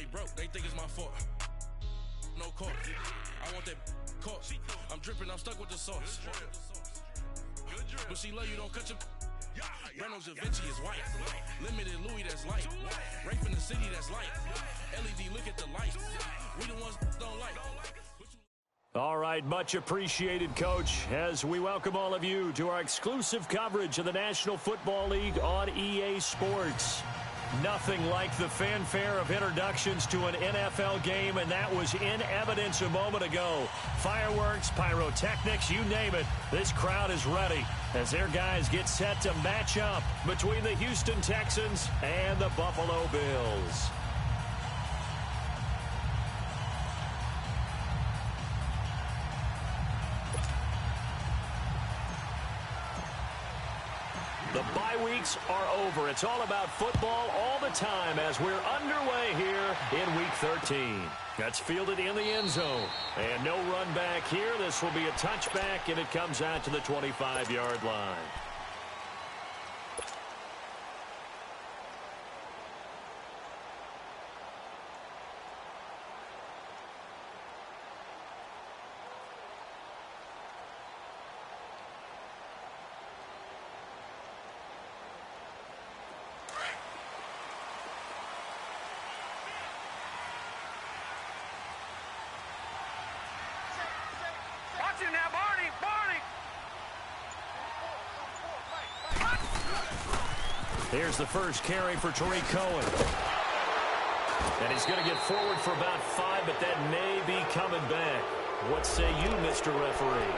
they broke, they think it's my fault. No court, I want that court. I'm dripping, I'm stuck with the sauce. But she love you, don't cut your. Reynolds Da Vinci is white. Limited Louis, that's light. Rape in the city, that's light. LED, look at the lights. We the ones don't like. All right, much appreciated, Coach, as we welcome all of you to our exclusive coverage of the National Football League on EA Sports. Nothing like the fanfare of introductions to an NFL game, and that was in evidence a moment ago. Fireworks, pyrotechnics, you name it. This crowd is ready as their guys get set to match up between the Houston Texans and the Buffalo Bills. The bye weeks are over. It's all about football all the time as we're underway here in Week 13. That's fielded in the end zone. And no run back here. This will be a touchback, and it comes out to the 25-yard line. Here's the first carry for Tariq Cohen. And he's going to get forward for about 5, but that may be coming back. What say you, Mr. Referee?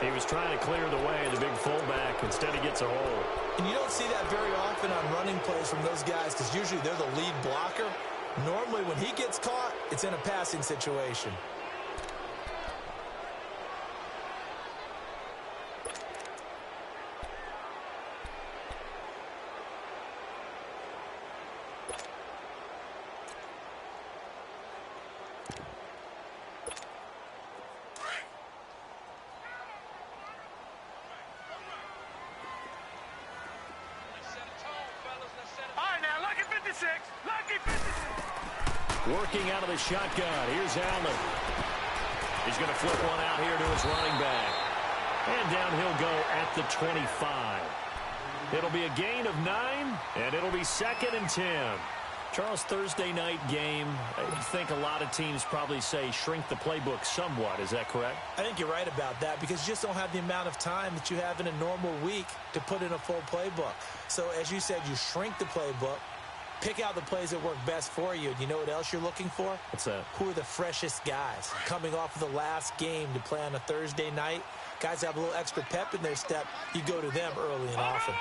He was trying to clear the way, the big fullback. Instead, he gets a hole. And you don't see that very often on running plays from those guys because usually they're the lead blocker. Normally, when he gets caught, it's in a passing situation. Working out of the shotgun. Here's Allen. He's going to flip one out here to his running back. And down he'll go at the 25. It'll be a gain of 9, and it'll be 2nd and 10. Charles, Thursday night game, I think a lot of teams probably say shrink the playbook somewhat. Is that correct? I think you're right about that because you just don't have the amount of time that you have in a normal week to put in a full playbook. So, as you said, you shrink the playbook. Pick out the plays that work best for you. And you know what else you're looking for? What's that? Who are the freshest guys coming off of the last game to play on a Thursday night? Guys have a little extra pep in their step. You go to them early and often.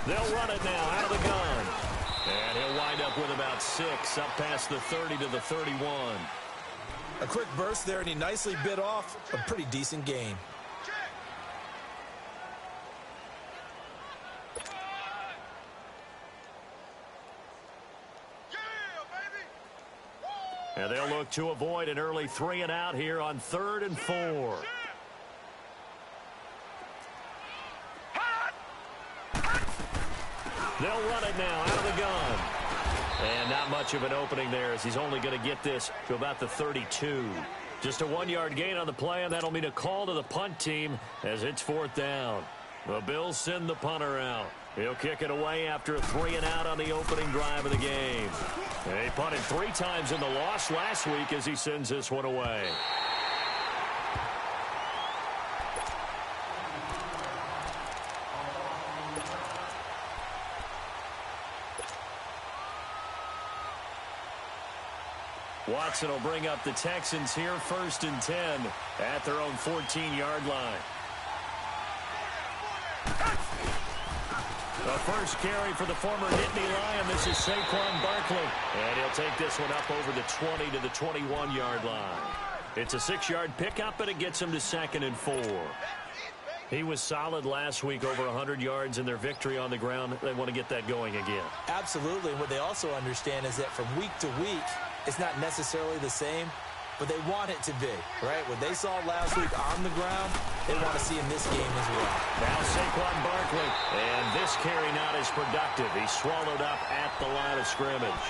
They'll run it now out of the gun. And he'll wind up with about 6 up past the 30 to the 31. A quick burst there, and he nicely bit off a pretty decent gain. And they'll look to avoid an early 3 and out here on 3rd and 4. They'll run it now out of the gun. And not much of an opening there as he's only going to get this to about the 32. Just a 1-yard gain on the play, and that'll mean a call to the punt team as it's 4th down. The Bills send the punter out. He'll kick it away after a 3 and out on the opening drive of the game. And he punted 3 times in the loss last week as he sends this one away. Watson will bring up the Texans here 1st and 10 at their own 14-yard line. The first carry for the former Nittany Lion. This is Saquon Barkley. And he'll take this one up over the 20 to the 21-yard line. It's a 6-yard pickup, and it gets him to 2nd and 4. He was solid last week, over 100 yards in their victory on the ground. They want to get that going again. Absolutely. And what they also understand is that from week to week, it's not necessarily the same. but they want it to be, right? What they saw last week on the ground, they want to see in this game as well. Now Saquon Barkley, and this carry not as productive. He's swallowed up at the line of scrimmage.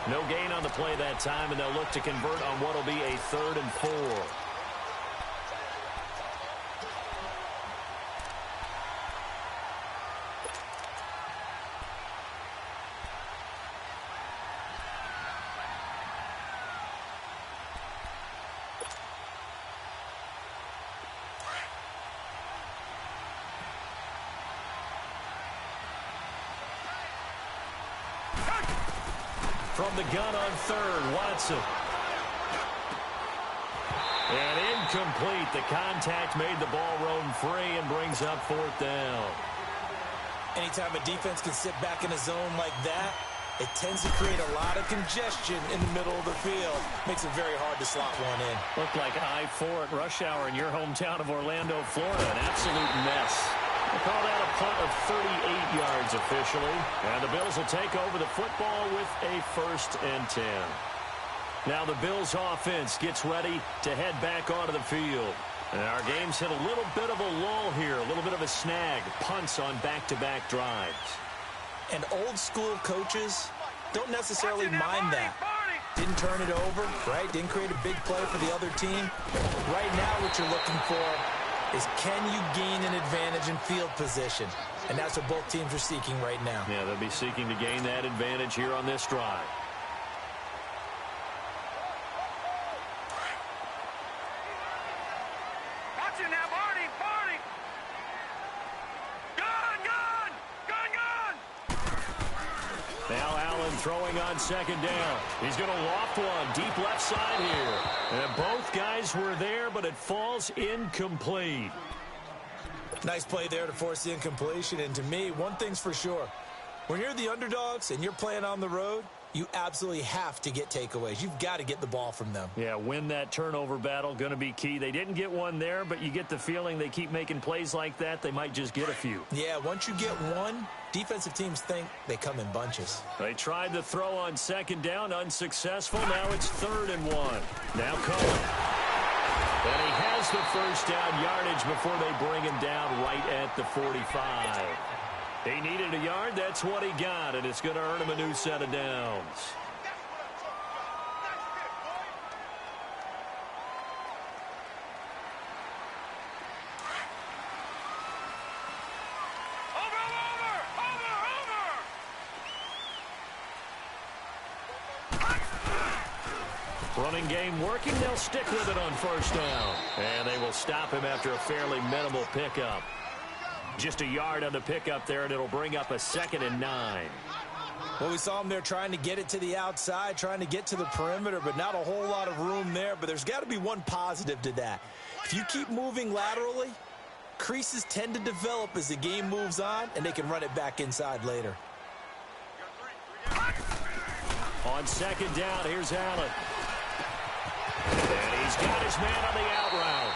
No gain on the play that time, and they'll look to convert on what will be a 3rd and 4. From the gun on 3rd, Watson. And incomplete. The contact made the ball roam free and brings up 4th down. Anytime a defense can sit back in a zone like that, it tends to create a lot of congestion in the middle of the field. Makes it very hard to slot one in. Looked like I-4 at rush hour in your hometown of Orlando, Florida. An absolute mess. They call that a punt of 38 yards officially. And the Bills will take over the football with a 1st and 10. Now the Bills offense gets ready to head back onto the field. And our game's hit a little bit of a lull here, a little bit of a snag. Punts on back-to-back drives. And old school coaches don't necessarily mind that. Didn't turn it over, right? Didn't create a big play for the other team. Right now what you're looking for is can you gain an advantage in field position? And that's what both teams are seeking right now. Yeah, they'll be seeking to gain that advantage here on this drive. Watch it now, Barney! Barney! Gun! Now Allen throwing on 2nd down. He's going to loft one deep left side here. And both guys were there, but it falls incomplete. Nice play there to force the incompletion. And to me, one thing's for sure. When you're the underdogs and you're playing on the road, you absolutely have to get takeaways. You've got to get the ball from them. Yeah, win that turnover battle, going to be key. They didn't get one there, but you get the feeling they keep making plays like that, they might just get a few. Yeah, once you get one, defensive teams think they come in bunches. They tried to throw on 2nd down, unsuccessful. Now it's 3rd and 1. Now Cohen. And he has the 1st down yardage before they bring him down right at the 45. He needed a yard. That's what he got, and it's going to earn him a new set of downs. Running game working. They'll stick with it on 1st down. And they will stop him after a fairly minimal pickup. Just a yard on the pickup there, and it'll bring up a 2nd and 9. Well, we saw him there trying to get it to the outside, trying to get to the perimeter, but not a whole lot of room there. But there's got to be one positive to that. If you keep moving laterally, creases tend to develop as the game moves on, and they can run it back inside later. On 2nd down, here's Allen. And he's got his man on the out route.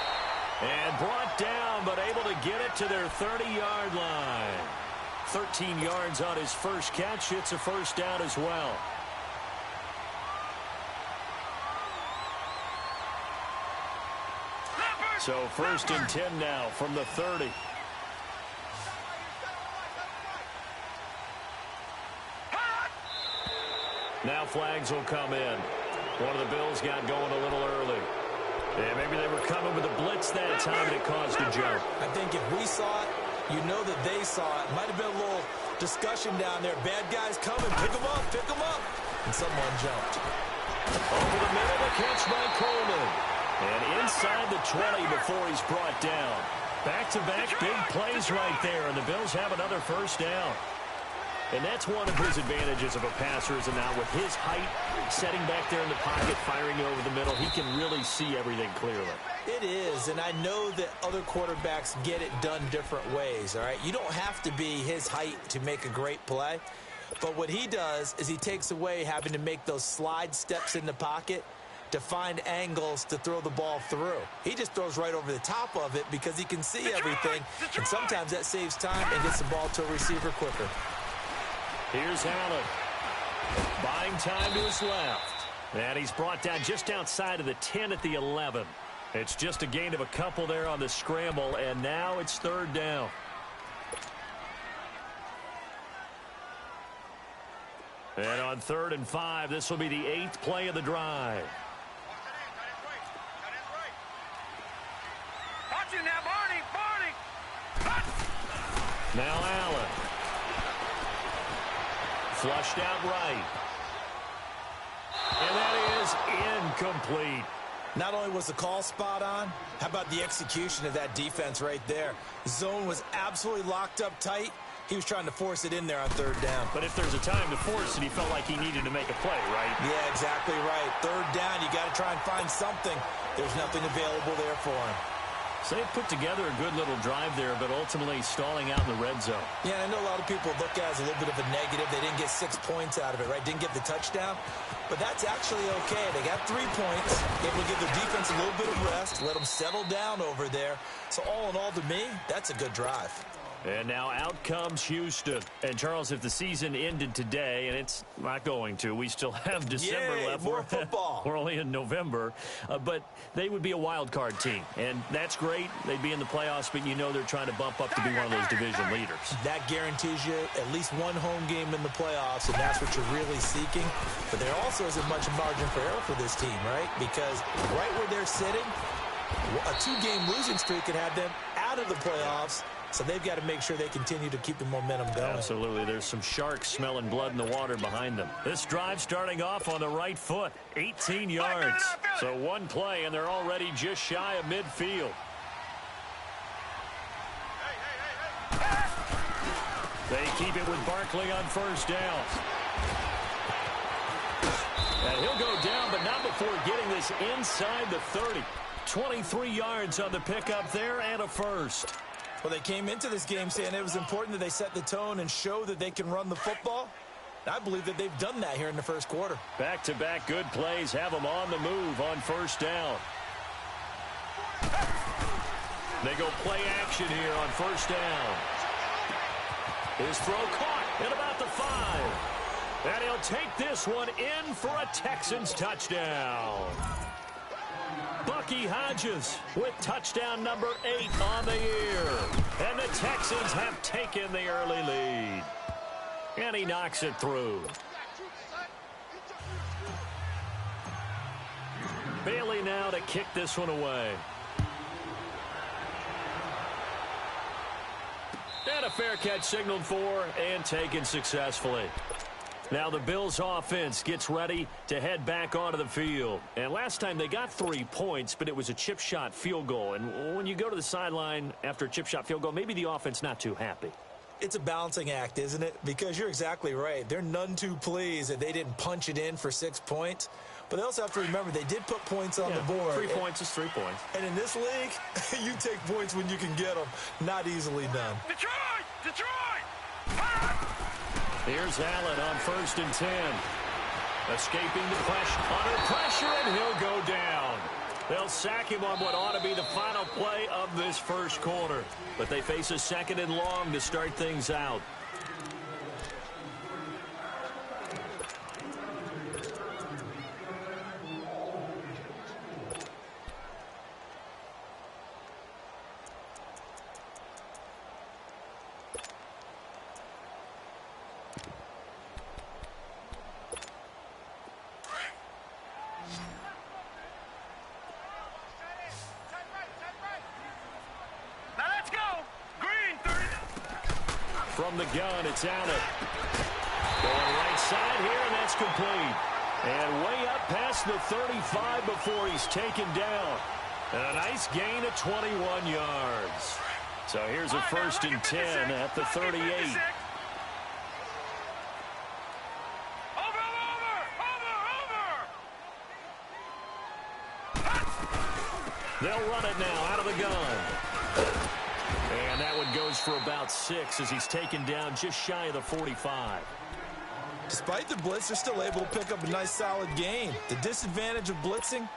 And brought down, but able to get it to their 30-yard line. 13 yards on his first catch. It's a 1st down as well. So 1st and 10 now from the 30. Now flags will come in. One of the Bills got going a little early. Yeah, maybe they were coming with a blitz that time and it caused a jump. I think if we saw it, you know that they saw it. Might have been a little discussion down there. Bad guys coming. Pick them up. Pick them up. And someone jumped. Over the middle, the catch by Coleman. And inside the 20 before he's brought down. Back-to-back big plays right there, and the Bills have another 1st down. And that's one of his advantages of a passer is now with his height, setting back there in the pocket, firing over the middle, he can really see everything clearly. It is, and I know that other quarterbacks get it done different ways, all right? You don't have to be his height to make a great play, but what he does is he takes away having to make those slide steps in the pocket to find angles to throw the ball through. He just throws right over the top of it because he can see everything, and sometimes that saves time and gets the ball to a receiver quicker. Here's Allen. Buying time to his left. And he's brought down just outside of the 10 at the 11. It's just a gain of a couple there on the scramble, and now it's third down. And on 3rd and 5, this will be the 8th play of the drive. Now Allen. Flushed out right. And that is incomplete. Not only was the call spot on, how about the execution of that defense right there? Zone was absolutely locked up tight. He was trying to force it in there on 3rd down. But if there's a time to force it, he felt like he needed to make a play, right? Yeah, exactly right. 3rd down, you got to try and find something. There's nothing available there for him. So they put together a good little drive there, but ultimately stalling out in the red zone. Yeah, I know a lot of people look at it as a little bit of a negative. They didn't get 6 points out of it, right? Didn't get the touchdown. But that's actually okay. They got 3 points. Able to give their defense a little bit of rest, let them settle down over there. So all in all, to me, that's a good drive. And now out comes Houston. And, Charles, if the season ended today, and it's not going to, we still have December left. More football. We're only in November. But they would be a wild card team. And that's great. They'd be in the playoffs, but you know they're trying to bump up to be one of those division leaders. That guarantees you at least one home game in the playoffs, and that's what you're really seeking. But there also isn't much margin for error for this team, right? Because right where they're sitting, a 2-game losing streak could have them out of the playoffs. So they've got to make sure they continue to keep the momentum going. Absolutely. There's some sharks smelling blood in the water behind them. This drive starting off on the right foot. 18 yards. So one play, and they're already just shy of midfield. They keep it with Barkley on 1st down. And he'll go down, but not before getting this inside the 30. 23 yards on the pickup there and a first. Well, they came into this game saying it was important that they set the tone and show that they can run the football. I believe that they've done that here in the first quarter. Back-to-back good plays have them on the move on 1st down. They go play action here on 1st down. His throw caught at about the 5. And he'll take this one in for a Texans touchdown. Bucky Hodges with touchdown number 8 on the year. And the Texans have taken the early lead. And he knocks it through. Bailey now to kick this one away. And a fair catch signaled for and taken successfully. Now the Bills offense gets ready to head back onto the field. And last time they got 3 points, but it was a chip shot field goal. And when you go to the sideline after a chip shot field goal, maybe the offense not too happy. It's a balancing act, isn't it? Because you're exactly right. They're none too pleased that they didn't punch it in for 6 points. But they also have to remember they did put points on the board. 3 points is 3 points. And in this league, you take points when you can get them. Not easily done. Detroit! Detroit! Here's Allen on 1st and 10. Escaping the pressure. Under pressure, and he'll go down. They'll sack him on what ought to be the final play of this first quarter. But they face a 2nd and long to start things out. From the gun, it's Allen. Going right side here, and that's complete. And way up past the 35 before he's taken down. And a nice gain of 21 yards. So here's a 1st and 10 at the 38. They'll run it now out of the gun. And that one goes for about 6 as he's taken down just shy of the 45. Despite the blitz, they're still able to pick up a nice solid gain. The disadvantage of blitzing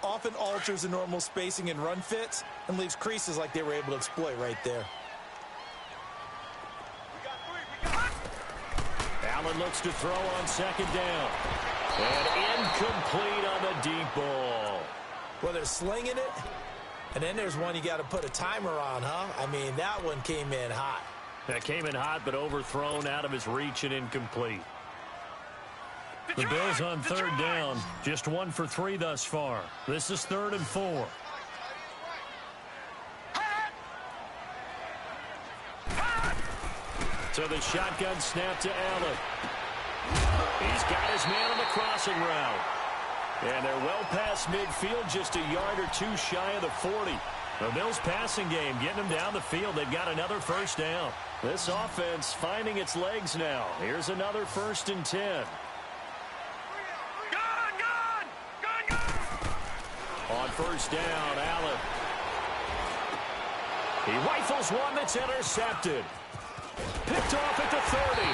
often alters the normal spacing and run fits and leaves creases like they were able to exploit right there. Allen looks to throw on 2nd down. And incomplete on the deep ball. Well, they're slinging it, and then there's one you got to put a timer on, huh? I mean, that one came in hot. That came in hot, but overthrown out of his reach and incomplete. The Bills on third down. Just 1 for 3 thus far. This is 3rd and 4. So the shotgun snap to Allen. He's got his man on the crossing route. And they're well past midfield, just a yard or two shy of the 40. The Bills passing game getting them down the field. They've got another first down. This offense finding its legs now. Here's another 1st and 10. On first down, Allen. He rifles one that's intercepted. Picked off at the 30.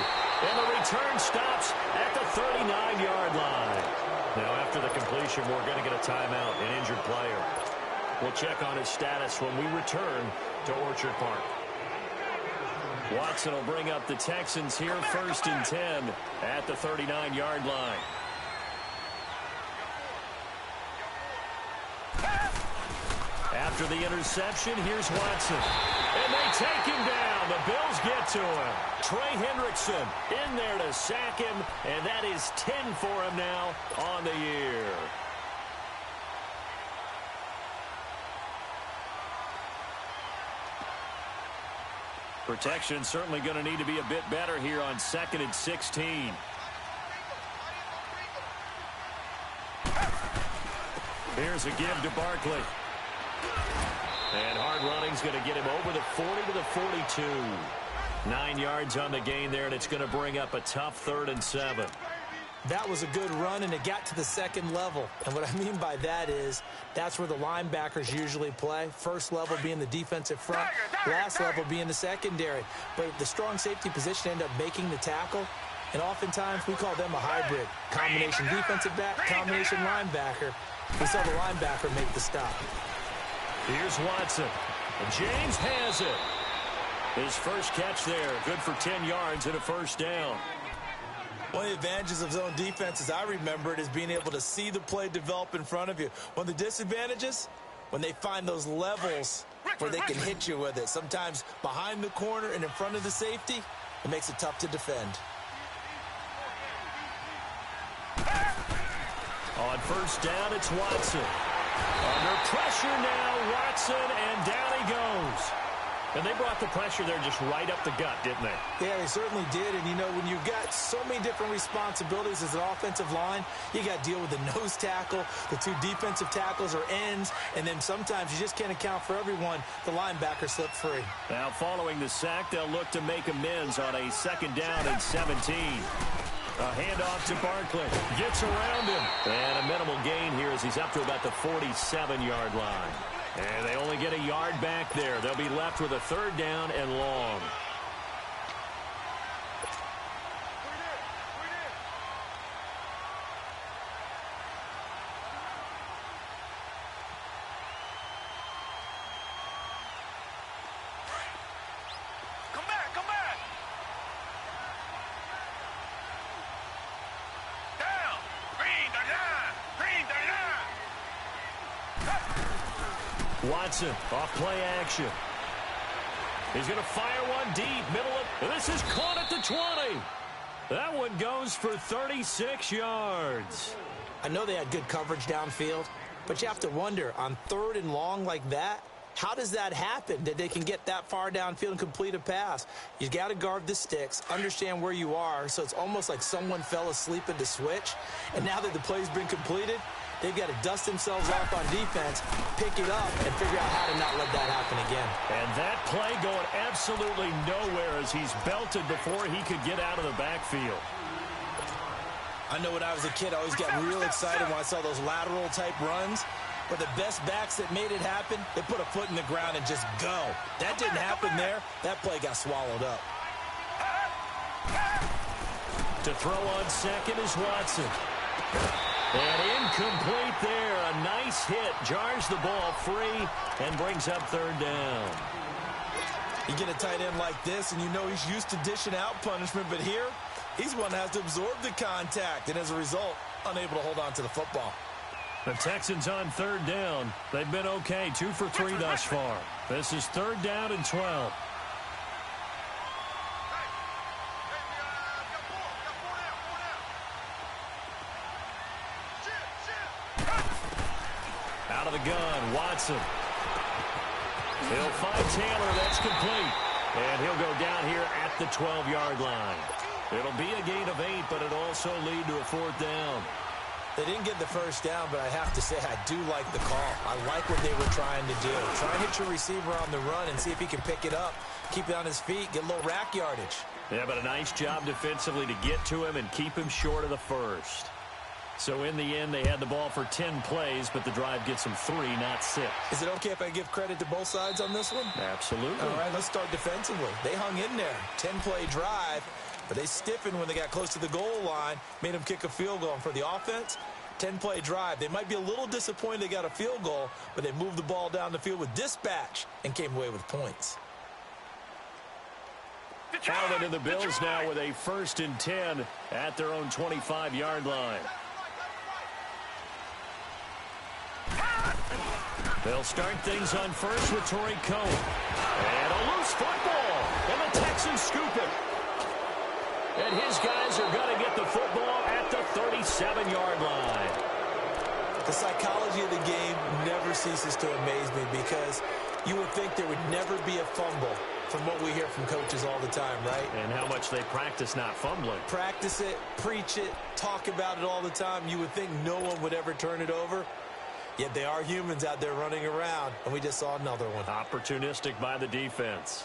And the return stops at the 39-yard line. Now, after the completion, we're going to get a timeout, an injured player. We'll check on his status when we return to Orchard Park. Watson will bring up the Texans here, 1st and 10 at the 39-yard line. After the interception, here's Watson. And they take him down. The Bills get to him. Trey Hendrickson in there to sack him, and that is 10 for him now on the year. Protection certainly going to need to be a bit better here on 2nd and 16. Here's a give to Barkley. And hard running's going to get him over the 40 to the 42. 9 yards on the gain there, and it's going to bring up a tough 3rd and 7. That was a good run, and it got to the 2nd level. And what I mean by that is that's where the linebackers usually play. First level being the defensive front, last level being the secondary. But the strong safety position ended up making the tackle. And oftentimes we call them a hybrid. Combination defensive back, combination linebacker. We saw the linebacker make the stop. Here's Watson. And James has it. His first catch there. Good for 10 yards and a first down. One of the advantages of zone defense, as I remember it, is being able to see the play develop in front of you. One of the disadvantages, when they find those levels where they can hit you with it. Sometimes behind the corner and in front of the safety, it makes it tough to defend. On first down, it's Watson. Under pressure now, Watson, and down he goes. And they brought the pressure there just right up the gut, didn't they? Yeah, they certainly did. And, you know, when you've got so many different responsibilities as an offensive line, you got to deal with the nose tackle, the 2 defensive tackles or ends, and then sometimes you just can't account for everyone. The linebacker slipped free. Now, following the sack, they'll look to make amends on a 2nd down and 17. A handoff to Barkley. Gets around him. And a minimal gain here as he's up to about the 47-yard line. And they only get a yard back there. They'll be left with a 3rd down and long. Come back, come back. Down. Green, green, Watson off play action. He's going to fire one deep, middle of. This is caught at the 20. That one goes for 36 yards. I know they had good coverage downfield, but you have to wonder, on 3rd and long like that, how does that happen, that they can get that far downfield and complete a pass? You got to guard the sticks, understand where you are, so it's almost like someone fell asleep at the switch, and now that the play's been completed, they've got to dust themselves off on defense, pick it up, and figure out how to not let that happen again. And that play going absolutely nowhere as he's belted before he could get out of the backfield. I know when I was a kid, I always got real excited when I saw those lateral-type runs. But the best backs that made it happen, they put a foot in the ground and just go. That didn't happen there. That play got swallowed up. To throw on second is Watson. And incomplete there. A nice hit. Jars the ball free and brings up 3rd down. You get a tight end like this, and you know he's used to dishing out punishment. But here, He's one that has to absorb the contact, and as a result, unable to hold on to the football. The Texans on third down. They've been okay, 2 for 3 thus far. This is third down and 12. Out of the gun, Watson. He'll find Taylor. That's complete. And he'll go down here at the 12-yard line. It'll be a gain of 8, but it'll also lead to a fourth down. They didn't get the first down, but I have to say I do like the call. I like what they were trying to do. Try and hit your receiver on the run and see if he can pick it up, keep it on his feet, get a little rack yardage. Yeah, but a nice job defensively to get to him and keep him short of the first. So in the end, they had the ball for 10 plays, but the drive gets them 3, not 6. Is it okay if I give credit to both sides on this one? Absolutely. All right, let's start defensively. They hung in there. 10-play drive, but they stiffened when they got close to the goal line, made them kick a field goal. And for the offense, 10-play drive. They might be a little disappointed they got a field goal, but they moved the ball down the field with dispatch and came away with points. Out into the Bills now with a 1st and 10 at their own 25-yard line. They'll start things on first with Torrey Cohen. And a loose football. And the Texans scoop it. And his guys are going to get the football at the 37-yard line. The psychology of the game never ceases to amaze me because you would think there would never be a fumble from what we hear from coaches all the time, right? And how much they practice not fumbling. Practice it, preach it, talk about it all the time. You would think no one would ever turn it over. Yet they are humans out there running around, and we just saw another one. Opportunistic by the defense.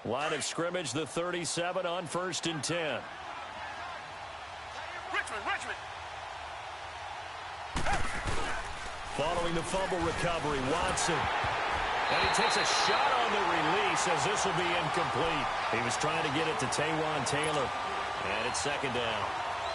Line of scrimmage, the 37 on 1st and 10. Richmond. Following the fumble recovery, Watson. And he takes a shot on the release as this will be incomplete. He was trying to get it to Taywan Taylor. And it's 2nd down.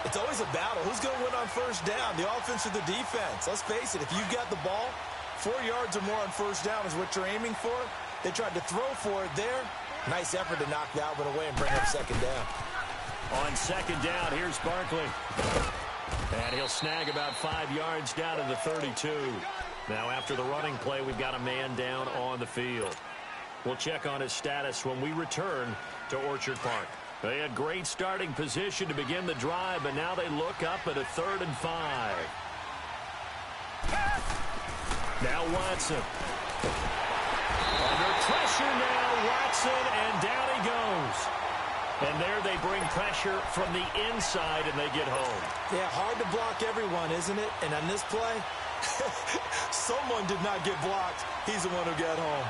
It's always a battle. Who's going to win on 1st down, the offense or the defense? Let's face it, if you've got the ball, 4 yards or more on 1st down is what you're aiming for. They tried to throw for it there. Nice effort to knock that one away and bring up 2nd down. On 2nd down, here's Barkley. And he'll snag about 5 yards down to the 32. Now, after the running play, we've got a man down on the field. We'll check on his status when we return to Orchard Park. They had great starting position to begin the drive, but now they look up at a 3rd and 5. Now Watson. Under pressure now, Watson, and down he goes. And there they bring pressure from the inside, and they get home. Yeah, hard to block everyone, isn't it? And on this play, someone did not get blocked. He's the one who got home.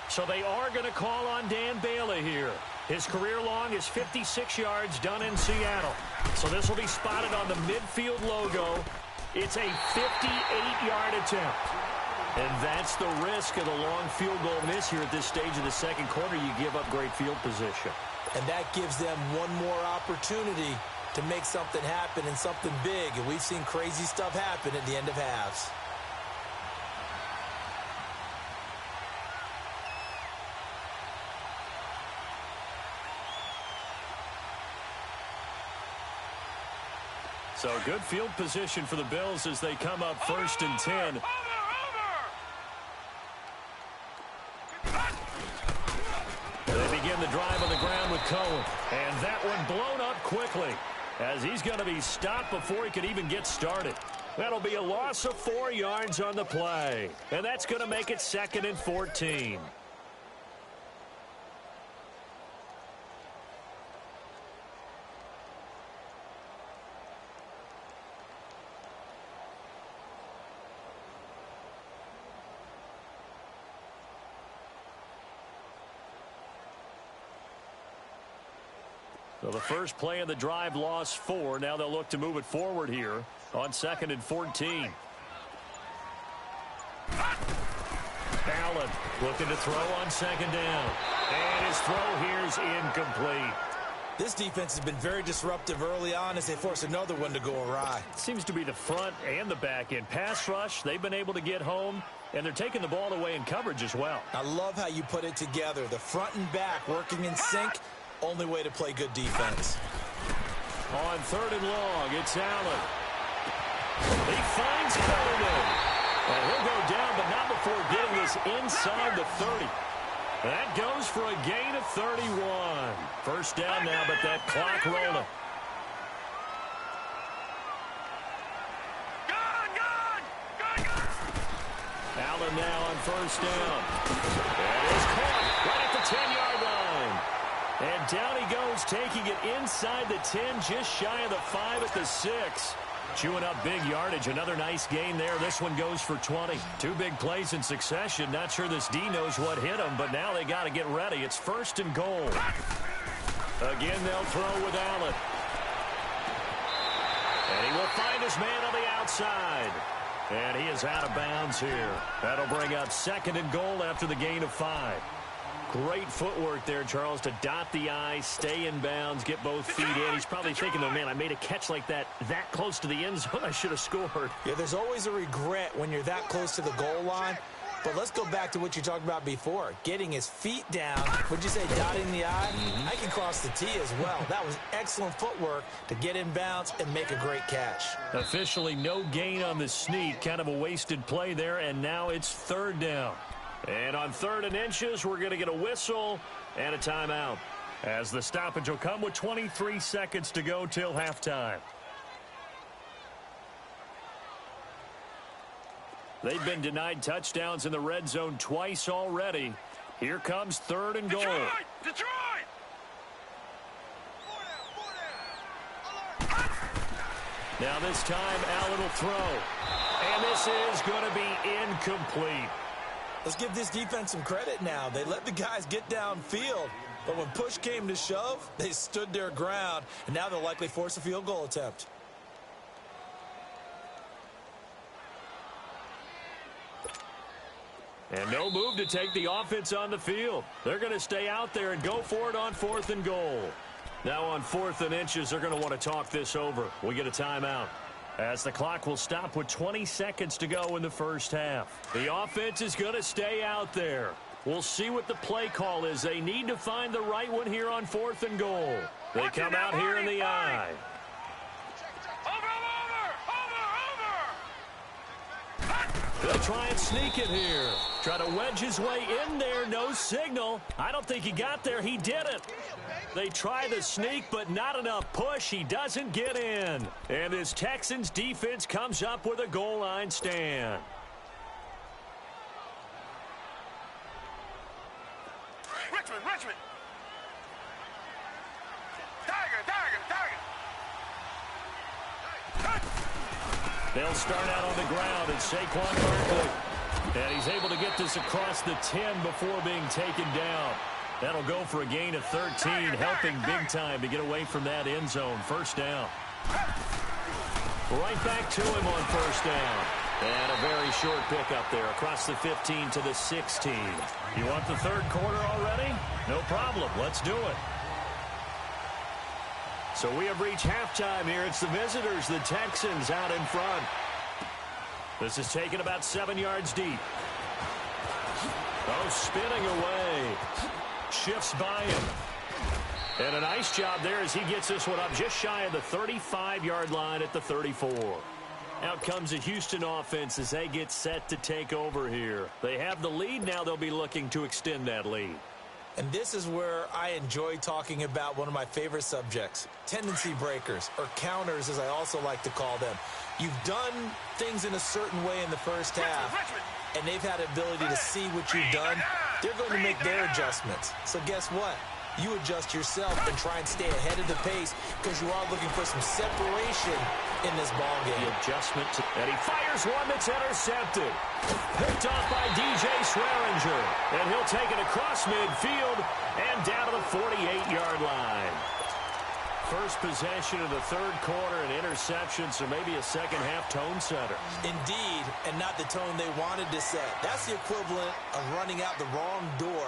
So they are going to call on Dan Bailey here. His career long is 56 yards done in Seattle. So this will be spotted on the midfield logo. It's a 58-yard attempt. And that's the risk of the long field goal miss here at this stage of the 2nd quarter. You give up great field position. And that gives them one more opportunity to make something happen and something big. And we've seen crazy stuff happen at the end of halves. So good field position for the Bills as they come up 1st and 10. They begin the drive on the ground with Cohen. And that one blown up quickly as he's going to be stopped before he could even get started. That'll be a loss of 4 yards on the play. And that's going to make it 2nd and 14. So the first play of the drive lost 4. Now they'll look to move it forward here on 2nd and 14. Allen looking to throw on 2nd down. And his throw here is incomplete. This defense has been very disruptive early on as they force another one to go awry. Seems to be the front and the back end. Pass rush, they've been able to get home, and they're taking the ball away in coverage as well. I love how you put it together. The front and back working in sync, only way to play good defense. On 3rd and long, it's Allen. He finds Coleman. And he'll go down, but not before getting this inside the 30. That goes for a gain of 31. First down now, but that clock rolling. Allen now on 1st down. And it's caught right at the 10-yard line. And down he goes, taking it inside the 10, just shy of the 5 at the 6. Chewing up big yardage. Another nice gain there. This one goes for 20. 2 big plays in succession. Not sure this D knows what hit him, but now they got to get ready. It's 1st and goal. Again, they'll throw with Allen. And he will find his man on the outside. And he is out of bounds here. That'll bring up 2nd and goal after the gain of 5. Great footwork there, Charles, to dot the I, stay in bounds, get both feet in. He's probably thinking, though, man, I made a catch like that close to the end zone. I should have scored. Yeah, there's always a regret when you're that close to the goal line. But let's go back to what you talked about before. Getting his feet down. Would you say dotting the I? I can cross the T as well. That was excellent footwork to get in bounds and make a great catch. Officially no gain on the sneak. Kind of a wasted play there, and now it's 3rd down. And on 3rd and inches, we're going to get a whistle and a timeout, as the stoppage will come with 23 seconds to go till halftime. They've been denied touchdowns in the red zone twice already. Here comes 3rd and goal. Detroit! Now this time, Allen will throw. And this is going to be incomplete. Let's give this defense some credit now. They let the guys get downfield, but when push came to shove, they stood their ground, and now they'll likely force a field goal attempt. And no move to take the offense on the field. They're going to stay out there and go for it on 4th and goal. Now on 4th and inches, they're going to want to talk this over. We get a timeout, as the clock will stop with 20 seconds to go in the first half. The offense is going to stay out there. We'll see what the play call is. They need to find the right one here on 4th and goal. They come out here in the I. They'll try and sneak it here. Try to wedge his way in there. No signal. I don't think he got there. He didn't. They try the sneak, but not enough push. He doesn't get in. And this Texans defense comes up with a goal line stand. Richmond! Tiger! They'll start out on the ground, and Saquon Barkley. And he's able to get this across the 10 before being taken down. That'll go for a gain of 13, helping big time to get away from that end zone. 1st down. Right back to him on 1st down. And a very short pickup there across the 15 to the 16. You want the 3rd quarter already? No problem. Let's do it. So we have reached halftime here. It's the visitors, the Texans, out in front. This is taken about 7 yards deep. Oh, spinning away. Shifts by him. And a nice job there as he gets this one up just shy of the 35-yard line at the 34. Out comes the Houston offense as they get set to take over here. They have the lead. Now they'll be looking to extend that lead. And this is where I enjoy talking about one of my favorite subjects, tendency breakers, or counters as I also like to call them. You've done things in a certain way in the first half, and they've had the ability to see what you've done. They're going to make their adjustments. So guess what? You adjust yourself and try and stay ahead of the pace because you are looking for some separation in this ball game. The adjustment, and he fires one that's intercepted. Picked off by DJ Swearinger. And he'll take it across midfield and down to the 48-yard line. First possession of the third quarter, an interception, so maybe a second-half tone setter. Indeed, and not the tone they wanted to set. That's the equivalent of running out the wrong door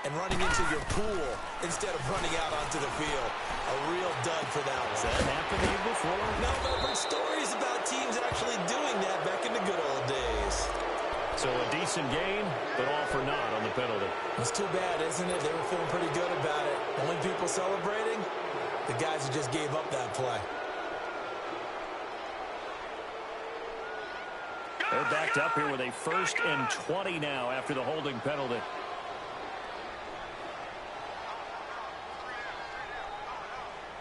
and running into your pool instead of running out onto the field. A real dud for that one. Has that happened to you before? No, but I've heard stories about teams actually doing that back in the good old days. So a decent gain, but all for naught on the penalty. It's too bad, isn't it? They were feeling pretty good about it. Only people celebrating, the guys who just gave up that play. They're backed up here with a 1st and 20 now after the holding penalty.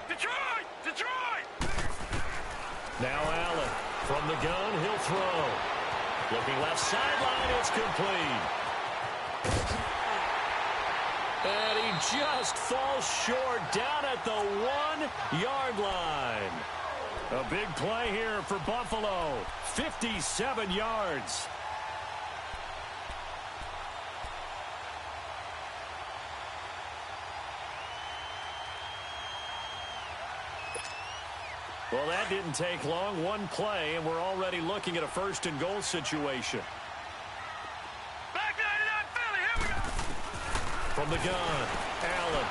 Detroit! Detroit! Now Allen from the gun, he'll throw. Looking left sideline, it's complete. And he just falls short down at the 1-yard line. A big play here for Buffalo. 57 yards. Well, that didn't take long. One play, and we're already looking at a 1st and goal situation. Back 99 Philly, here we go! From the gun, Allen.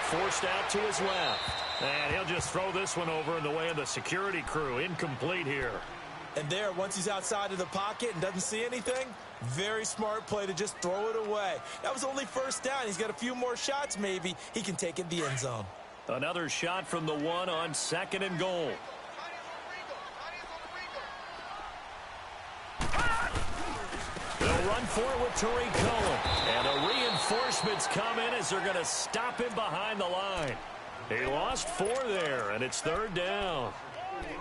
Forced out to his left. And he'll just throw this one over in the way of the security crew. Incomplete here. And there, once he's outside of the pocket and doesn't see anything, very smart play to just throw it away. That was only 1st down. He's got a few more shots, maybe. He can take it in the end zone. Another shot from the 1 on 2nd and goal. They'll run for it with Tariq Cohen. And the reinforcements come in as they're going to stop him behind the line. He lost 4 there, and it's 3rd down.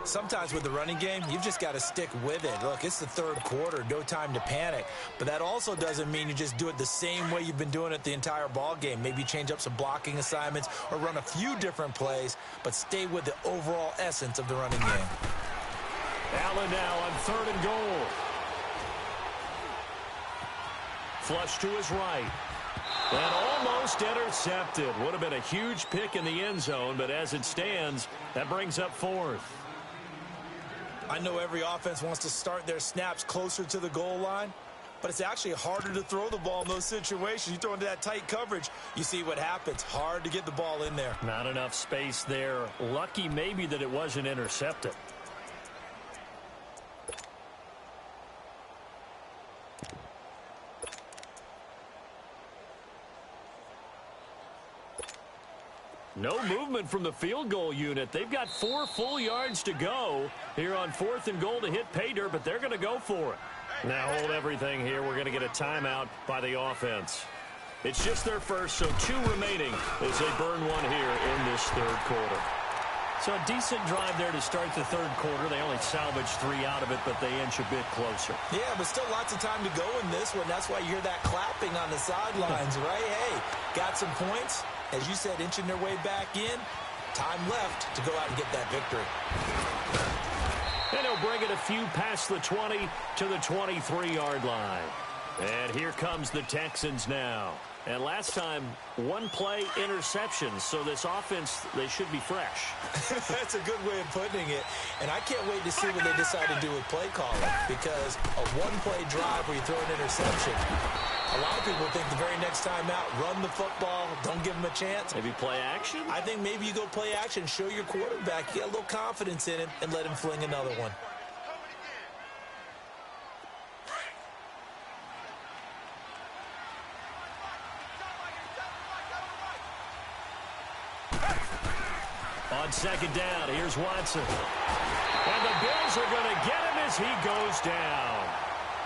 Sometimes with the running game, you've just got to stick with it. Look, it's the 3rd quarter, no time to panic. But that also doesn't mean you just do it the same way you've been doing it the entire ball game. Maybe change up some blocking assignments or run a few different plays, but stay with the overall essence of the running game. Allen now on 3rd and goal. Flush to his right. And almost intercepted. Would have been a huge pick in the end zone, but as it stands, that brings up 4th. I know every offense wants to start their snaps closer to the goal line, but it's actually harder to throw the ball in those situations. You throw into that tight coverage, you see what happens. Hard to get the ball in there. Not enough space there. Lucky maybe that it wasn't intercepted. No movement from the field goal unit. They've got 4 full yards to go here on 4th and goal to hit pay dirt, but they're going to go for it. Now hold everything here. We're going to get a timeout by the offense. It's just their first, so 2 remaining as they burn one here in this 3rd quarter. So a decent drive there to start the 3rd quarter. They only salvaged 3 out of it, but they inch a bit closer. Yeah, but still lots of time to go in this one. That's why you hear that clapping on the sidelines, right? Hey, got some points. As you said, inching their way back in. Time left to go out and get that victory. And he'll bring it a few past the 20 to the 23-yard line. And here comes the Texans now. And last time, 1 play interception. So this offense, they should be fresh. That's a good way of putting it. And I can't wait to see what they decide to do with play calling. Because a 1-play drive where you throw an interception, a lot of people think the very next time out, run the football, don't give them a chance. Maybe play action? I think maybe you go play action, show your quarterback, get a little confidence in him, and let him fling another one. On 2nd down, here's Watson. And the Bills are going to get him as he goes down.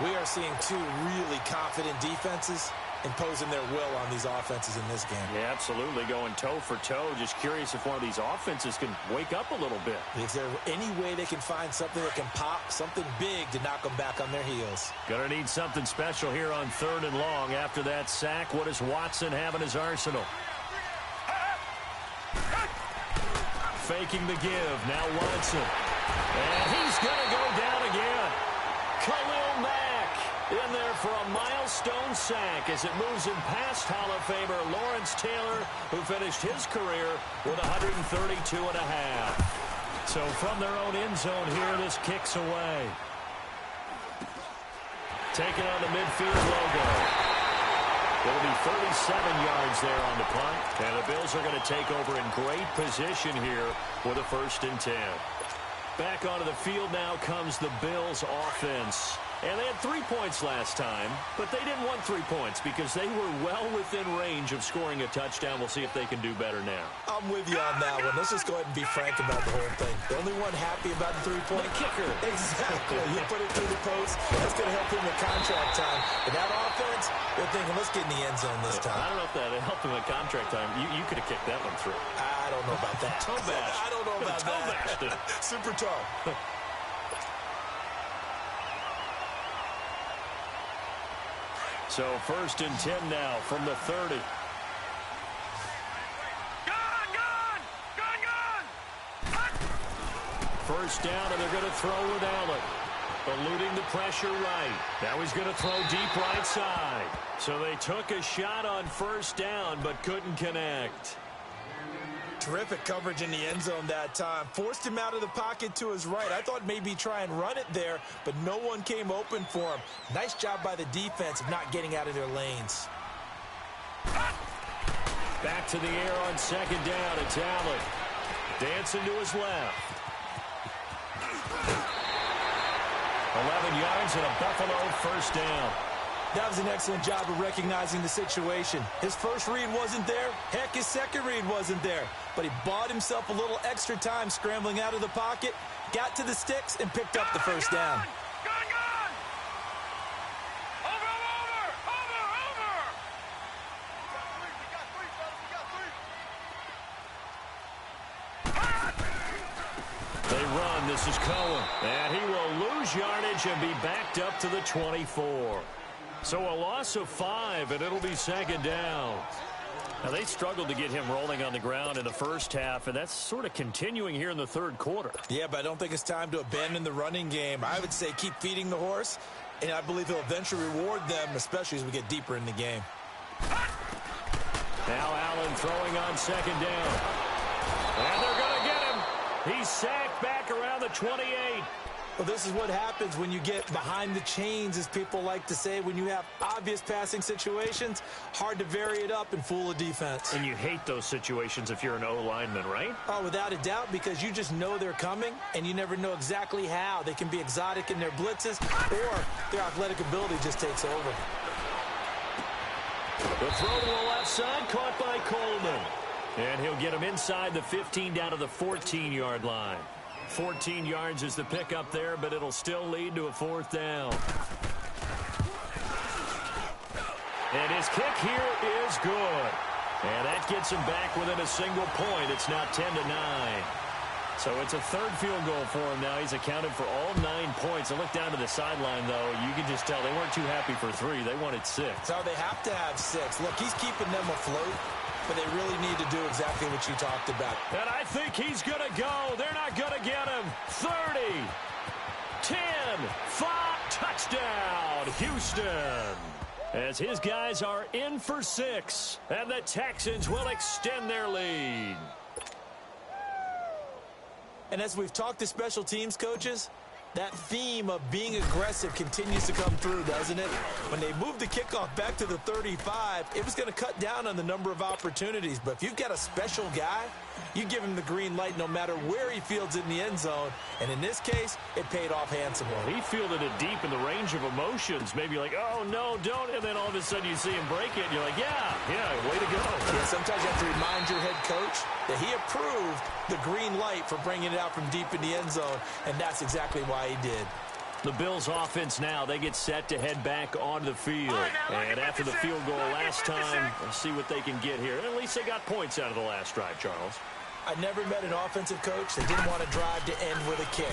We are seeing 2 really confident defenses imposing their will on these offenses in this game. Yeah, absolutely, going toe for toe. Just curious if one of these offenses can wake up a little bit. Is there any way they can find something that can pop, something big to knock them back on their heels? Gonna need something special here on 3rd and long. After that sack, what does Watson have in his arsenal? Faking the give. Now Watson. And he's going to go down again. Khalil Mack In there for a milestone sack as it moves him past Hall of Famer Lawrence Taylor, who finished his career with 132.5. So from their own end zone here, this kicks away. Taking on the midfield logo. It'll be 37 yards there on the punt. And the Bills are going to take over in great position here with a 1st and 10. Back onto the field now comes the Bills offense. And they had 3 points last time, but they didn't want 3 points because they were well within range of scoring a touchdown. We'll see if they can do better now. I'm with you on that one. Let's just go ahead and be frank about the whole thing. The only one happy about the 3-point kicker. Exactly. You put it through the post. That's going to help him with contract time. But that offense, they're thinking, let's get in the end zone this time. I don't know if that helped him at contract time. You could have kicked that one through. I don't know about that. Toe bash. I don't know about Toe that. bashed it. Super toe. So 1st and 10 now from the 30. First down, and they're going to throw with Allen. Eluding the pressure right. Now he's going to throw deep right side. So they took a shot on 1st down, but couldn't connect. Terrific coverage in the end zone that time. Forced him out of the pocket to his right. I thought maybe try and run it there, but no one came open for him. Nice job by the defense of not getting out of their lanes. Back to the air on 2nd down. It's Allen. Dancing to his left. 11 yards and a Buffalo 1st down. That was an excellent job of recognizing the situation. His first read wasn't there. Heck, his second read wasn't there. But he bought himself a little extra time scrambling out of the pocket, got to the sticks, and picked up the 1st down. They run. This is Cohen. And he will lose yardage and be backed up to the 24. So a loss of 5, and it'll be 2nd down. Now, they struggled to get him rolling on the ground in the first half, and that's sort of continuing here in the 3rd quarter. Yeah, but I don't think it's time to abandon the running game. I would say keep feeding the horse, and I believe he'll eventually reward them, especially as we get deeper in the game. Now Allen throwing on 2nd down. And they're going to get him. He's sacked back around the 28. Well, this is what happens when you get behind the chains, as people like to say. When you have obvious passing situations, hard to vary it up and fool a defense. And you hate those situations if you're an O-lineman, right? Oh, without a doubt, because you just know they're coming, and you never know exactly how. They can be exotic in their blitzes, or their athletic ability just takes over. The throw to the left side, caught by Coleman. And he'll get him inside the 15 down to the 14-yard line. 14 yards is the pickup there, but it'll still lead to a 4th down. And his kick here is good. And that gets him back within a single point. It's now 10-9. So it's a 3rd field goal for him now. He's accounted for all 9 points. I look down to the sideline, though. You can just tell they weren't too happy for 3. They wanted 6. So they have to have 6. Look, he's keeping them afloat, but they really need to do exactly what you talked about. And I think he's going to go. They're not going to get him. 30, 10, 5, touchdown, Houston. As his guys are in for 6, and the Texans will extend their lead. And as we've talked to special teams coaches, that theme of being aggressive continues to come through, doesn't it? When they moved the kickoff back to the 35, it was going to cut down on the number of opportunities. But if you've got a special guy, you give him the green light no matter where he fields it in the end zone. And in this case, it paid off handsomely. He fielded it deep in the range of emotions. Maybe like, oh, no, don't. And then all of a sudden you see him break it, and you're like, yeah, way to go. Yeah, sometimes you have to remind your head coach that he approved the green light for bringing it out from deep in the end zone, and that's exactly why he did. The Bills offense now, they get set to head back onto the field. And after the field goal last time, let's see what they can get here. At least they got points out of the last drive, Charles. I never met an offensive coach that didn't want to drive to end with a kick.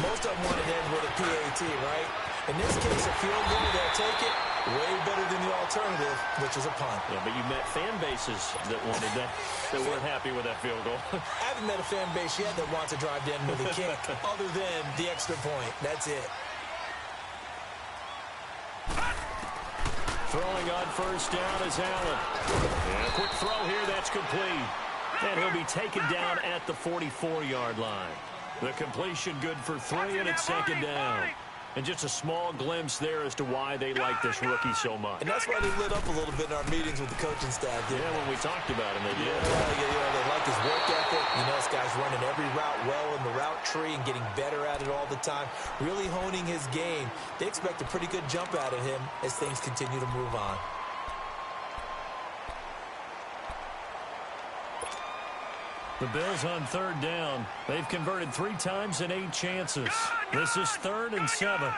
Most of them want to end with a PAT, right? In this case, a field goal, they'll take it. Way better than the alternative, which is a punt. Yeah, but you met fan bases that wanted that weren't happy with that field goal. I haven't met a fan base yet that wants to drive to end with a kick, other than the extra point. That's it. Throwing on first down is Allen. And a quick throw here, that's complete. And he'll be taken down at the 44-yard line. The completion good for 3, and it's second down. And just a small glimpse there as to why they like this rookie so much. And that's why they lit up a little bit in our meetings with the coaching staff. Yeah, when we talked about him, they did. Yeah, they like his work ethic. This guy's running every route well in the route tree and getting better at it all the time, really honing his game. They expect a pretty good jump out of him as things continue to move on. The Bills on third down. They've converted 3 times in 8 chances. This is 3rd and 7.